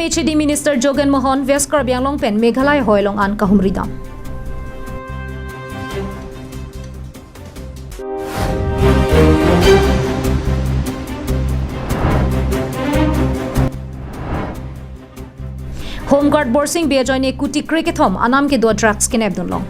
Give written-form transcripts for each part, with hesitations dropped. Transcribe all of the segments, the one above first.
HED Minister Jogen Mohon West Karbi Anglong pen Meghalaya hoilong an kahumridam. Home Guard Borsing Bejoine Kuti Cricket Home Anam ke do drugs kineb dunlong.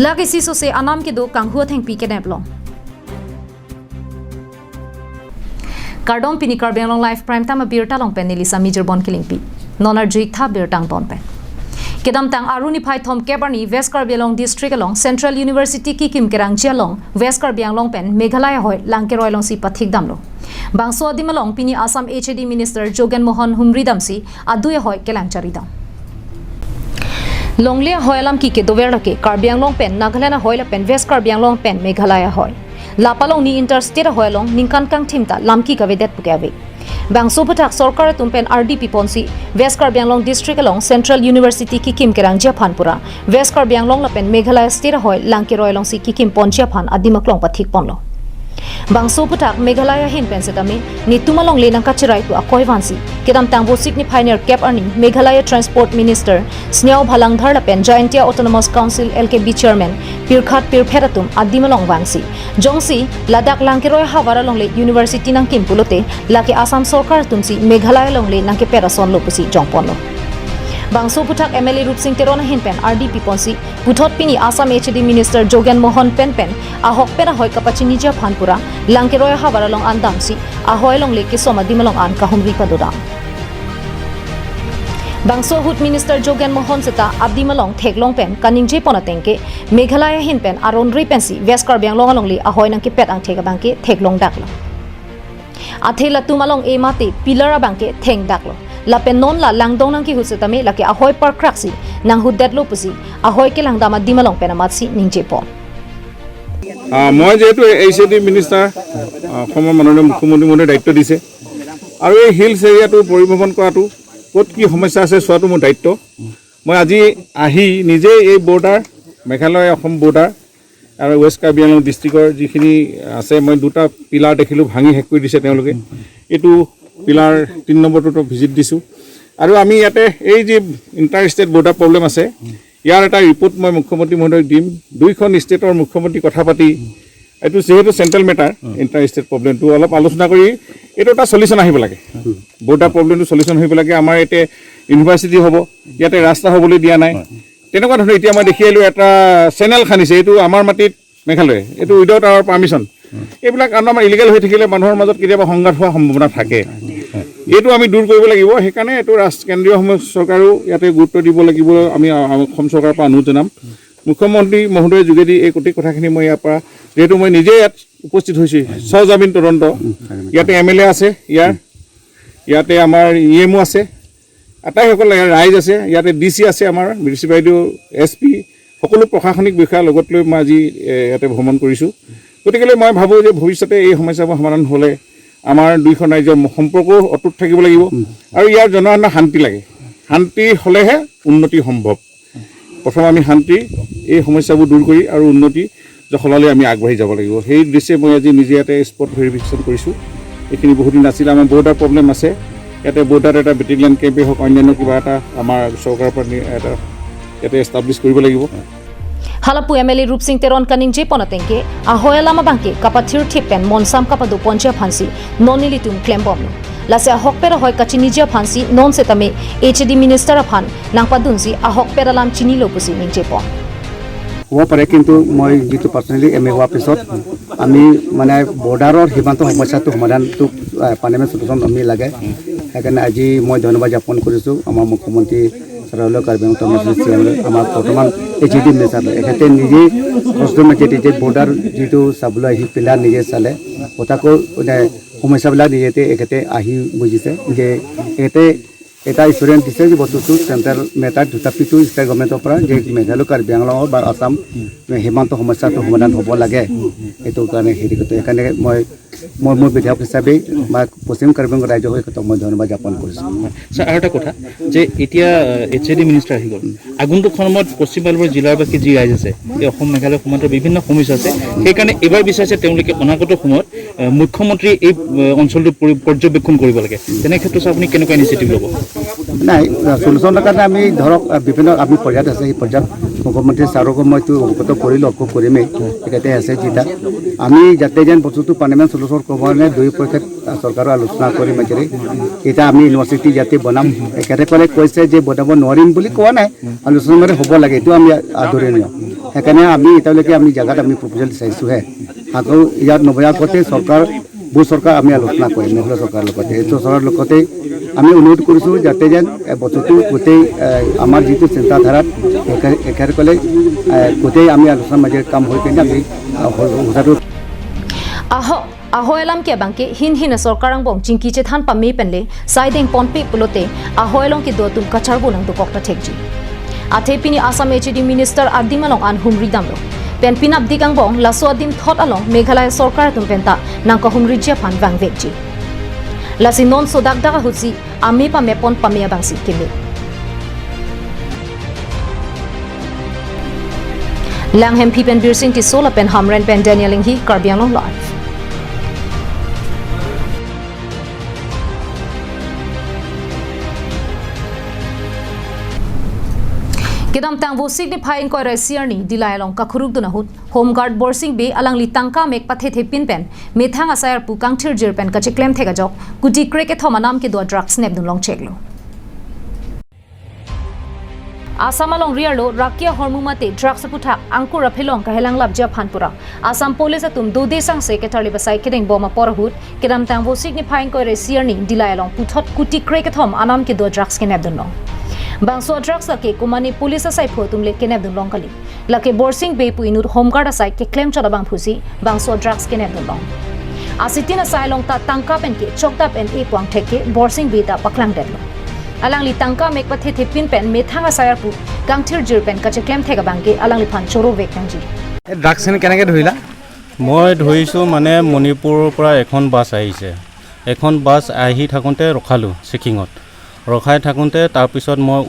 Lagi siso se anam ke do kang huat heng pi ke neblong. Kardom pini Karbi Anglong life prime time birta long pen nilisa major bon killing pi. Nonar juik tha birtang bon pen. Kedam tang aruni phai thom kebarni West Karbi Anglong district along Central University ki kim kerang jialong West Karbi Anglong pen Meghalaya hoi langkeroi long si pathik damlo. Bangso adimalong pini Assam HED Minister Jogen Mohon humridam si aduye hoi kelang charidam. Longlia hoilam ki ke doverla ke Karbi Anglong pen Nagaland hoila pen West Karbi Anglong pen Meghalaya hoi. Lapalong ni interstate hoilong ningkan kang thimta lamki ka vedet pukawe. Bangso patak sorkar tumpen RDP ponsi West Karbi Anglong district along Central University ki kim kerang Japhanpura West Karbi Anglong la pen Meghalaya state hoi langki roilong si ki kim pon Japhan adimaklong pathik ponlo. Bangso patak Meghalaya hin pen setami ni tumalong lenang kachirai tu akoi vansi kedam tangbo signifying cap earning Meghalaya Transport Minister Sneau Bhalangdhar la pen Giantia Autonomous Council LKB chairman Pirkhat Pirpheratum adimalong vansi jongsi Ladakh langkiroi hawara longle University nang kimpulote laki Assam Sarkar tumsi Meghalaya longle nangke perason lopusi jongponlo Bangso Putak MLA Rup Singh Terona hin pen RDP ponsi Puthot pini Assam HED Minister Jogen Mohon pen ahok pera hoi kapachini Japhanpura langkeroi hawara long andamsi ahoi long leke soma dimalong an kahumri padodam Bangso Hut Minister Jogen Mohon seta abdimalong theklong pen kaningje ponatengke Meghalaya hin pen aronri pensi West Karbi Anglong alongli ahoi nangke pet ang theka bangke theklong daklo athela tumalong emate pilara bangke theng daklo Lapen non la langdong nang ki husutame laki ahoy par kraksi nang hudet lopusi ahoy ke langdama dimalong penamatsi ningje pon মই যেহেতু HED minister অসমৰ মাননীয় মুখ্যমন্ত্ৰী মহোদয়ে দায়িত্ব দিছে আৰু এই হিলছ এৰিয়াটো পৰিভ্ৰমণ কৰাটো ক'ত কি সমস্যা আছে চোৱাটো মোৰ দায়িত্ব মই আজি আহি নিজে এই বৰ্ডাৰ মেঘালয় অসম বৰ্ডাৰ আৰু ৱেষ্ট কাৰ্বি আংলং ডিষ্ট্ৰিক্টৰ যিখিনি আছে মই দুটা পিলাৰ দেখিলোঁ ভাঙি শেষ কৰি দিছে তেওঁলোকে এইটো পিলাৰ 3 নম্বৰটো ভিজিট দিছোঁ আৰু আমি ইয়াতে এই যে ইণ্টাৰ ষ্টেট বৰ্ডাৰ প্ৰব্লেম আছে ইয়াৰ এটা ৰিপৰ্ট মই মুখ্যমন্ত্ৰী মহোদয়ক দিম দুইখন ষ্টেটৰ মুখ্যমন্ত্ৰী কথা পাতি এইটো যেহেতু চেণ্ট্ৰেল মেটাৰ ইণ্টাৰ ষ্টেট প্ৰব্লেমটো অলপ আলোচনা কৰি এইটো এটা সলিউশ্যন আহিব লাগে বৰ্ডাৰ প্ৰব্লেমটো সলিউশ্যন আহিব লাগে আমাৰ ইয়াতে ইউনিভাৰ্চিটি হ'ব ইয়াতে ৰাস্তা হ'বলৈ দিয়া নাই তেনেকুৱা ধৰণৰ এতিয়া মই দেখি আহিলোঁ এটা চেনেল খান্দিছে এইটো আমাৰ মাটিত মেঘালয় এইটো উইদাউট আৱাৰ পাৰ্মিশ্যন এইবিলাক আমাৰ ইলিগেল হৈ থাকিলে মানুহৰ মাজত কেতিয়াবা সংঘাত হোৱাৰ সম্ভাৱনা থাকে এইটো আমি দূৰ কৰিব লাগিব সেইকাৰণে এইটো কেন্দ্ৰীয় চৰকাৰেও ইয়াতে গুৰুত্ব দিব লাগিব আমি অসম চৰকাৰৰ পৰা অনুৰোধ জনাম মুখ্যমন্ত্ৰী মহোদয়ৰ যোগেদি এই গোটেই কথাখিনি মই ইয়াৰ পৰা যেহেতু মই নিজে ইয়াত উপস্থিত হৈছোঁ সজামিন তদন্ত ইয়াতে MLA আছে ইয়াতে আমাৰ EMO আছে আটাইসকল ৰাইজ আছে ইয়াতে DC আছে আমাৰ মিউনিচিপাল বাইদেউ SP সকলো প্ৰশাসনিক বিষয়াৰ লগত লৈ মই আজি ইয়াতে ভ্ৰমণ কৰিছোঁ গতিকে মই ভাবোঁ যে ভৱিষ্যতে এই সমস্যাবোৰ সমাধান হ'লে আমাৰ দুইখন ৰাজ্যৰ সম্পৰ্ক অটুট থাকিব লাগিব আৰু ইয়াৰ জনসাধাৰণৰ শান্তি লাগে শান্তি হ'লেহে উন্নতি সম্ভৱ প্ৰথম আমি শান্তি এই সমস্যাবোৰ দূৰ কৰি আৰু উন্নতি জখলালৈ আমি আগবাঢ়ি যাব লাগিব সেই দৃশ্যে মই আজি নিজে ইয়াতে স্পট ভেৰিফিকেশ্যন কৰিছোঁ এইখিনি বহুত দিন আছিল আমাৰ বৰ্ডাৰ প্ৰব্লেম আছে ইয়াতে বৰ্ডাৰ এটা বেটেলিয়ান কেম্পে হওক অন্যান্য কিবা এটা আমাৰ চৰকাৰৰ পৰা এটা ইয়াতে এষ্টাব্লিছ কৰিব লাগিব Halapu MLA Rup Singh Teron kaningje ponatengke ahoyalama bangke kapathir thipen monsam kapadu poncha phansi nonilitum klembom lase ahokpera hoy kachinija phansi non setame HED minister aphan nangpadunsi ahokpera lam chini lopusi ningje pon হ'ব পাৰে কিন্তু মই যেটো পাৰ্সোনালি MA হোৱাৰ পিছত আমি মানে বৰ্ডাৰৰ সীমান্ত সমস্যাটো সমাধানটো পাৰ্লিয়ামেণ্ট সদস্য আমি লাগে সেইকাৰণে আজি মই ধন্যবাদ জ্ঞাপন কৰিছোঁ আমাৰ মুখ্যমন্ত্ৰী সৰল কাৰ্বি আমাৰ বৰ্তমান HED মিনিষ্টাৰ এখেতে নিজে কষ্ট মাটি যে বৰ্ডাৰ যেটো চাবলৈ আহি পিলাৰ নিজে চালে কথাকৈ সমস্যাবিলাক নিজেতে এখেতে আহি বুজিছে যে এখেতে এটা ষ্টুডেণ্ট দিছে যে বস্তুটো চেণ্ট্ৰেল মেটাৰ তথাপিতো ষ্টেট গভৰ্ণমেণ্টৰ পৰা যে মেঘালয় কাৰ্বি আংলং বা আসাম সীমান্ত সমস্যাটো সমাধান হ'ব লাগে এইটো কাৰণে হেৰি কৰিছোঁ সেইকাৰণে মই মোৰ বিধায়ক হিচাপে বা পশ্চিম কাৰ্বি আংলং ৰাজ্য হৈ মই ধন্যবাদ জ্ঞাপন কৰিছোঁ ছাৰ আৰু এটা কথা যে এতিয়া HAD মিনিষ্টাৰ আহি গ'ল আগন্তুক সময়ত পশ্চিম বাংলাৰ জিলাৰবাসী যি ৰাইজ আছে এই অসম মেঘালয় সীমান্তৰ বিভিন্ন সমস্যা আছে সেইকাৰণে এইবাৰ বিচাৰিছে তেওঁলোকে অনাগত সময়ত মুখ্যমন্ত্ৰী এই অঞ্চলটো পৰ্যবেক্ষণ কৰিব লাগে তেনে ক্ষেত্ৰত আপুনি কেনেকুৱা ইনিচিয়েটিভ ল'ব নাই চলুচনৰ কাৰণে আমি ধৰক বিভিন্ন আমি পৰ্যায়ত আছে সেই পৰ্যায়ত মুখ্যমন্ত্ৰী ছাৰকো মইতো অৱগত কৰিলোঁ অভ্যোগ কৰিমেই তেখেতে আছে যেতিয়া আমি যাতে যেন বস্তুটো পাৰ্লিমেণ্ট চলুচন কৰিব কাৰণে দুই পক্ষত চৰকাৰৰ আলোচনা কৰি মাজেৰে এতিয়া আমি ইউনিভাৰ্চিটি যাতে বনাম তেখেতসকলে কৈছে যে বনাব নোৱাৰিম বুলি কোৱা নাই আলোচনা মানে হ'ব লাগে এইটো আমি আদৰণীয় সেইকাৰণে আমি এতিয়ালৈকে আমি জেগাত আমি প্ৰপ'জেল চাইছোঁহে আকৌ ইয়াত নবনাৰ আগতে চৰকাৰ আমি আলোচনা কৰিম মেঘালয় চৰকাৰৰ লগতে এইটো চৰকাৰৰ লগতে আমি অনুৰোধ কৰিছোঁ যাতে যেন বস্তুটো গোটেই আমাৰ যিটো চিন্তাধাৰাত এখেতসকলে গোটেই আমি আলোচনাৰ মাজেৰে কাম হৈ কিনে আমি কথাটো ahoelam ke bangke hin sorkarang bong chingki che than pami penle saideng ponpe pulote ahoelong ke do tum kachar bonang to kokta thekji athe pini Assam HAD minister adimalong an humri damlo pen pinap dikang bong laso adim thot along meghalaya sarkar tum penta nangka humri je phan wang vekji lasi non sodak daga hutsi ami pa mepon pamia bangsi keme langhem pi pen birsing ti sola pen hamren pen danieling hi karbianong live kedam tangbo signifying koi rasiarni dilayalong kakhuruk dunahut home guard borsing be alangli tangka mek pathe the pin pen methang asayar pu kangthir jir pen kache claim thega jok kuti kreke thoma nam ke do drugs snap dun long cheklo asamalong riarlo rakia hormumate drugs putha angkur aphelong kahelang labja phanpura asam police atum do desang secretary basai kedeng boma porhut kedam tangbo signifying koi rasiarni dilayalong puthot kuti kreke thom anam ke do drugs ke nap dun long bangso drugs lake kumani police asai photumle kenep dun long kali lake borsing be pu inur home guard asai ke claim choda bang phusi bangso drugs kenep dun long asitin asai long ta tangka pen ke chokta pen e pang theke borsing be ta paklang detlo alangli tangka mek pathe the pin pen methanga sayar pu gangthir jir pen kache claim thega bangke alangli phan choro vekangji drugs kenake ধৰিলা মই ধৰিছো মানে মণিপুৰৰ পৰা এখন bus আহিছে এখন bus আহি থাকোঁতে ৰখালো চেকিঙত ৰখাই থাকোঁতে তাৰপিছত মই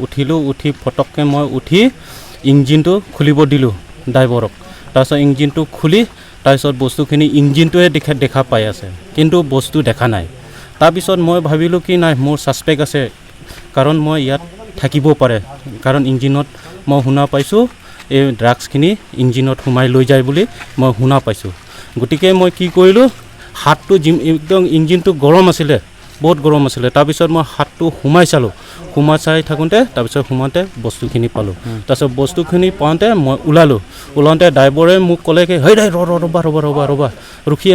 উঠি ফটককৈ মই উঠি ইঞ্জিনটো খুলিব দিলোঁ ড্ৰাইভাৰক তাৰপিছত ইঞ্জিনটো খুলি তাৰপিছত বস্তুখিনি ইঞ্জিনটোৱে দেখা পাই আছে কিন্তু বস্তু দেখা নাই তাৰপিছত মই ভাবিলোঁ কি নাই মোৰ ছাছপেক্ট আছে কাৰণ মই ইয়াত থাকিব পাৰে কাৰণ ইঞ্জিনত মই শুনা পাইছোঁ এই ড্ৰাগছখিনি ইঞ্জিনত সোমাই লৈ যায় বুলি মই শুনা পাইছোঁ গতিকে মই কি কৰিলোঁ হাতটো একদম ইঞ্জিনটো গৰম আছিলে বহুত গৰম আছিলে তাৰপিছত মই হাতটো সোমাই চাই থাকোঁতে তাৰপিছত সোমাওঁতে বস্তুখিনি পালোঁ তাৰপিছত বস্তুখিনি পাওঁতে মই ওলাওঁতে ড্ৰাইভাৰে মোক ক'লে কি হেই ৰ'বা ৰখিয়ে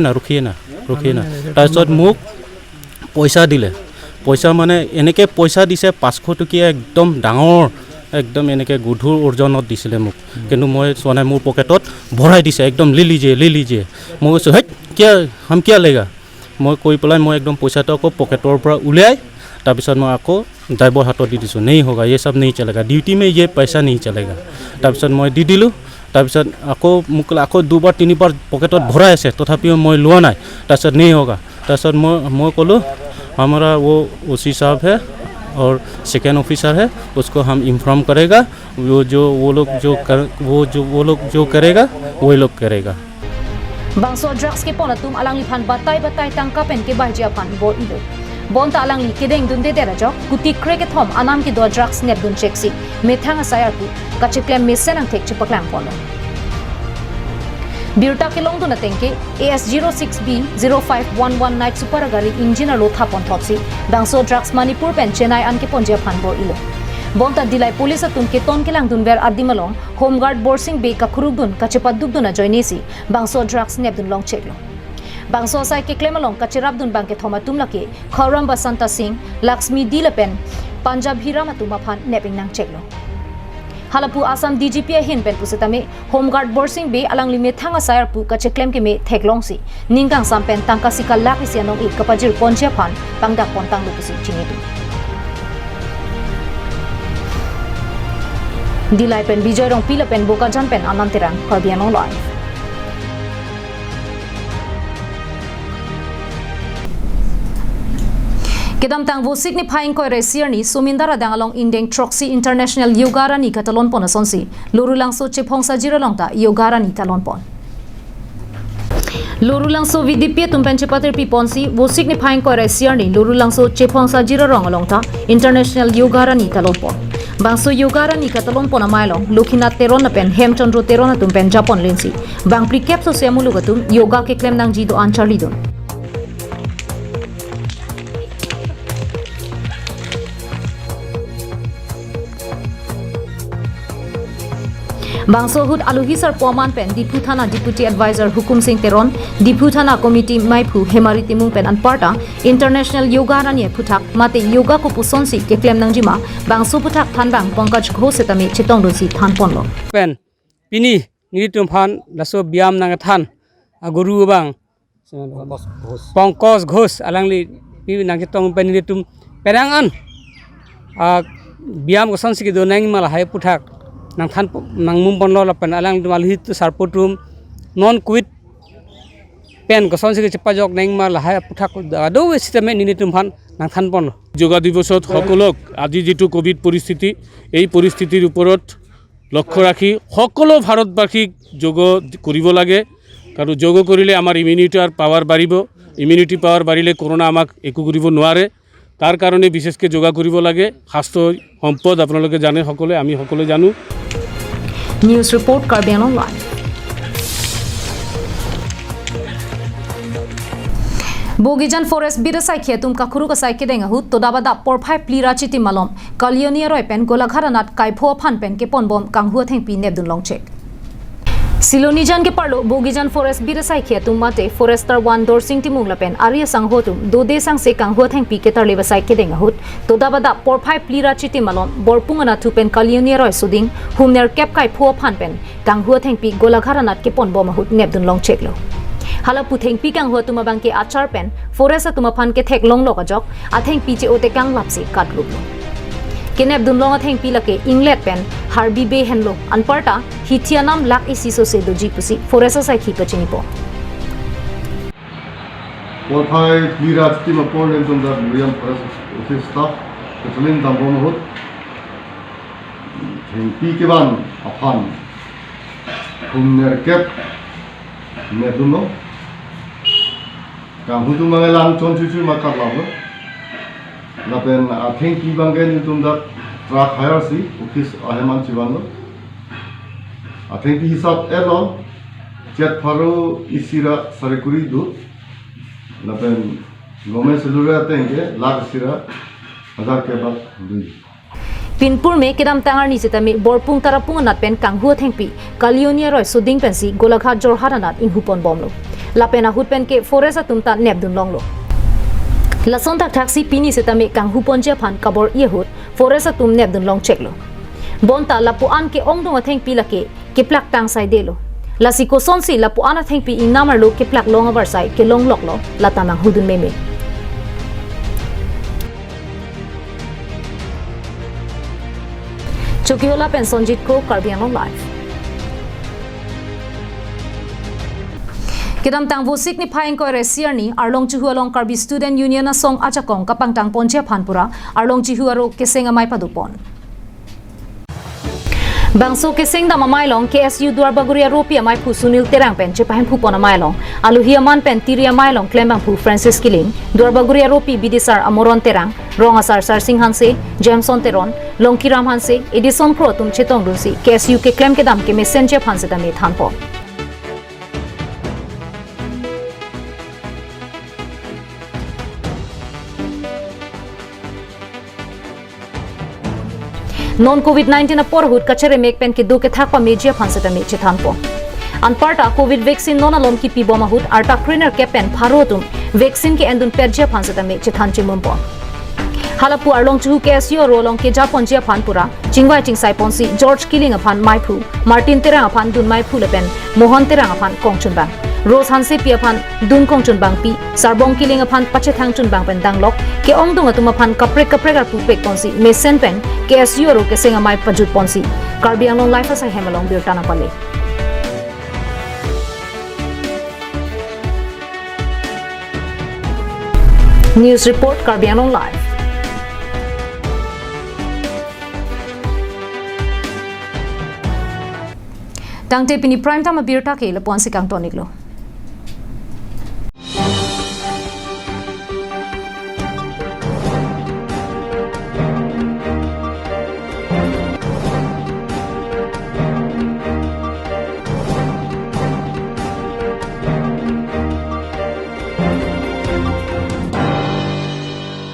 না তাৰপিছত মোক পইচা দিলে পইচা মানে এনেকৈ পইচা দিছে 500 টকীয়া একদম ডাঙৰ একদম এনেকৈ গধুৰ ওজনত দিছিলে মোক কিন্তু মই চোৱা নাই মোৰ পকেটত ভৰাই দিছে একদম লি লিজিয়ে মই কৈছোঁ হেই কিয়া লেগা মই কৈ পেলাই মই একদম পইচাটো আকৌ পকেটৰ পৰা উলিয়াই তাৰপিছত মই আকৌ ড্ৰাইভাৰ হাতত দি দিছোঁ নেই হোগা ये सब नहीं चलेगा ডিউটি में ये पैसा नहीं चलेगा তাৰপিছত মই দি দিলোঁ তাৰপিছত মোক আকৌ দুবাৰ তিনিবাৰ পকেটত ভৰাই আছে তথাপিও মই লোৱা নাই তাৰপিছত নেই হোগা তাৰপিছত মই ক'লোঁ हमारा वो ओसी साहब है और सेकेंड ऑफिसर है उसको हम इन्फॉर्म करेगा वो लोग जो करेगा वो लोग करेगा bangso drugs ke pona tum alangli phan batai tangka pen ke bahjia phan bo ido bonta alangli kedeng dun de dera jok kuti kreke thom anam ki do drugs nep dun cheksi methanga sayar pu kache claim mesenang thek che paklang pono birta ke long dun atengke AS06B 0511 night super gari engineer lo thapon thopsi bangso drugs manipur pen chennai an ke ponjia phan bo ilo bonta dilai police atum ke ton ke lang dun ver adimalong home guard borsing be ka khuruk dun ka chepat duk dun a joinesi bangso drugs nep dun long cheklo bangso sai ke klemalong ka cherap dun bang ke thoma tum lake khawram basanta singh lakshmi dilapen punjab hiram atuma phan neping nang cheklo halapu Assam DGP hin pen pusatame home guard borsing be alangli me thanga sayar pu ka cheklem ke me theklong si ningkang sampen tangka sikal lak isianong ik kapajir ponjia phan pangdak pontang lu pusi chingitu Dilai pen Bijoy rong pila pen boka jan pen anantirang Karbi Anglong Live. Kedam tang vo signifying koi resir ni sumindara dangalong indeng Troxy International Yogara ni katalon pon asonsi lurulang so chepong sa jiralong ta Yogara ni talon pon. Lurulang so VDP tumpen chepater pi ponsi vo signifying koi resir ni lurulang so chepong sa jiralong along ta International Yogara ni talon pon. Bangso Yogara ni katalon pon amailong Lukinat teron na pen Hemchandro teron na tumpen Japon linsi. Bang precap so siamulu gatum yoga ke klem nang jido an Charlie dun. Bangso hud aluhisar poman pen Dipu Thana Deputy Advisor Hukum Singh Teron Dipu Thana Committee Maipu Hemari Timung pen anparta International Yoga Rani puthak mate yoga ko pusonsi ke klem nangjima bangso puthak thanbang Pankaj Ghosh setami chitong donsi than ponlo pen pini ngitum phan laso biam nang than aguru bang Pankaj Ghosh alangli pi nang chitong pen ngitum perangan biam ko sonsi ke donang mala hai puthak nang than nang mumpon lo pen alang mal hit sarpotrum non quit pen ko sonsi ke chapajok nang mal hai puthak ado system ni nitum phan nang than pon yoga দিৱসত সকলক আজি যেটো Covid পৰিস্থিতি এই পৰিস্থিতিৰ ওপৰত লক্ষ্য ৰাখি সকলো ভাৰতবাসীক যোগ কৰিব লাগে কাৰণ যোগ কৰিলে আমাৰ ইমিউনিটিৰ পাৱাৰ বাঢ়িব ইমিউনিটি পাৱাৰ বাঢ়িলে কৰোনা আমাক একো কৰিব নোৱাৰে তাৰ কাৰণে বিশেষকৈ যোগা কৰিব লাগে স্বাস্থ্য সম্পদ আপোনালোকে জানে সকলোৱে আমি সকলোৱে জানো News report Karbi Anglong Live. Bogijan Forest Birasai Khetum Kakuru ka sai kedenga hut to dabada porphai plira chiti malom Kalionia roi pen golagharanat kaipho phan pen ke ponbom kanghu theng pi nebdun longchek Silonijan ke parlo Bogijan Forest Birasai Khetum mate Forester 1 Dorsing Timung lapen Arya Sanghotum dode sang se kanghu theng pi ke tarleba sai kedenga hut to dabada porphai plira chiti malom borpungana thupen Kalionia roi suding humner kep kaipho phan pen kanghu theng pi golagharanat ke ponbom hut nebdun longchek lo hala putheng pi kang ho tuma bangke achar pen forest tuma phan ke thek long lok ajok atheng pi che ote kang lapsi katlup lo kenep dun long atheng pi lake inglet pen harbi be hen lo anparta hithianam lak isi so se doji pusi forest sai khi pachini po Polphai Pliraj team opponent on the William Forest office staff patrolling the Bomahut P Kivan Afan Humner Kep Neduno Kahutu Mangalang Chon Chuchu Makalava Lapen Atheng Kibangan tum that track higher sea office Aheman Chivano Atheng Hisap Elon Jet Paro Isira Sarekuri do Lapen Gome Selura Tenge Lag Sira Azar Kebab Dui Pinpur me kedam tangar ni setami borpung tarapung nat pen kanghu thengpi Kalionia roi suding pensi golagha jorharanat inhupon bomlo lapena hutpen ke forest tumta nebdun longlo lason tak taxi pini setami kanghu ponje phan kabor yehut forest tum nebdun long cheklo bonta lapu an ke ongdong thengpi lake ke plak tang sai delo lasiko sonsi lapu ana thengpi inamar lo ke plak long avar sai ke long loklo latanang hudun meme Chokiola pen Sonjit ko Karbi Anglong Live. Kedam tang vo signifying ko resir ni arlong chihu along Karbi Student Union na song achakong kapang tang ponche phanpura arlong chihu aro kesenga mai padupon. Bangso keseng da mamailong KSU Duarbaguria Ropia mai phu Sunil Terang pen chepahem phu pona mailong aluhia man pen tiria mailong klembang phu Francis Kiling Duarbaguria Ropi Bidisar Amoron Terang Rongasar Sar Singh Hanse Jameson Teron Longkiram Hanse Edison Kro tum chetong dunsi KSU ke klem ke dam ke messenger phanse da me thanpo non COVID-19 na porhut kachere mekpen ke duke thakpa media phanseta me chethanpo anparta COVID vaccine non alom ki pi bomahut arta cleaner kepen pharotum vaccine ke endun perjia phanseta me chethanchi mumpo halapu arlong chu KSU rolong ke japon jia phanpura chingwai chingsai ponsi George Killing aphan maipu Martin Terang aphan dun maipu lepen Mohan Terang aphan kongchunbang Rose Hanse Piaphan Dungkong Chun Bangpi Sarbong Kiling upon Pachethang Chun Bang Pen Danglok Ke Ong Dung Atuma Pan Kapre Kapre Pupek Ponsi Mesen Pen KSU Aro Ke Singamai Pajut Ponsi Karbi Anglong Life Asai Hemalong Birtana Pale News Report Karbi Anglong Live Tangte Pini Prime Time Birta Ke Leponsi Kang Toniklo